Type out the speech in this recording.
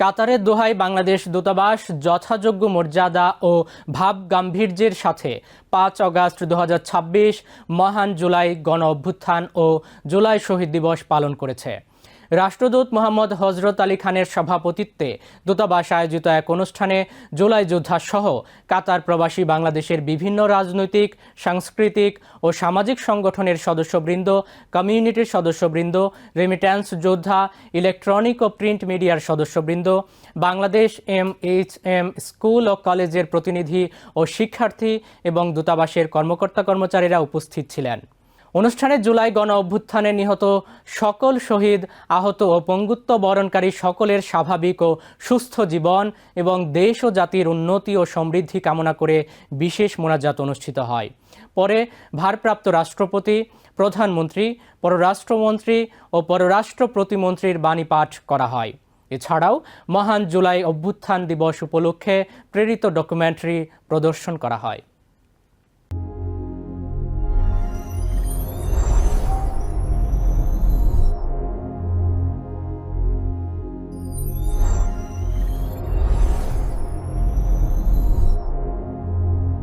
কাতারের দোহায় বাংলাদেশ দূতাবাস যথাযোগ্য মর্যাদা ও ভাবগাম্ভীর্যের সাথে ৫ আগস্ট ২০২৬ মহান জুলাই গণ অভ্যুত্থান ও জুলাই শহীদ দিবস পালন করেছে। রাষ্ট্রদূত মোহাম্মদ হযরত আলী খানের সভাপতিত্বে দূতাবাস আয়োজিত এক অনুষ্ঠানে জুলাই যোদ্ধা সহ কাতার প্রবাসী বাংলাদেশের বিভিন্ন রাজনৈতিক, সাংস্কৃতিক ও সামাজিক সংগঠনের সদস্যবৃন্দ, কমিউনিটির সদস্যবৃন্দ, রেমিট্যান্স যোদ্ধা, ইলেকট্রনিক ও প্রিন্ট মিডিয়ার সদস্যবৃন্দ, বাংলাদেশ MHM স্কুল ও কলেজের প্রতিনিধি ও শিক্ষার্থী এবং দূতাবাসের কর্মকর্তা-কর্মচারীরা উপস্থিত ছিলেন। অনুষ্ঠানে জুলাই গণ অভ্যুত্থানে নিহত সকল শহীদ, আহত ও পঙ্গুত্ব বরণকারী সকলের স্বাভাবিক ও সুস্থ জীবন এবং দেশ ও জাতির উন্নতি ও সমৃদ্ধি কামনা করে বিশেষ মোনাজাত অনুষ্ঠিত হয়। পরে ভারপ্রাপ্ত রাষ্ট্রপতি, প্রধানমন্ত্রী, পররাষ্ট্রমন্ত্রী ও পররাষ্ট্র প্রতিমন্ত্রীর বাণী পাঠ করা হয়। এছাড়াও মহান জুলাই অভ্যুত্থান দিবস উপলক্ষে প্রেরিত ডকুমেন্টারি প্রদর্শন করা হয়।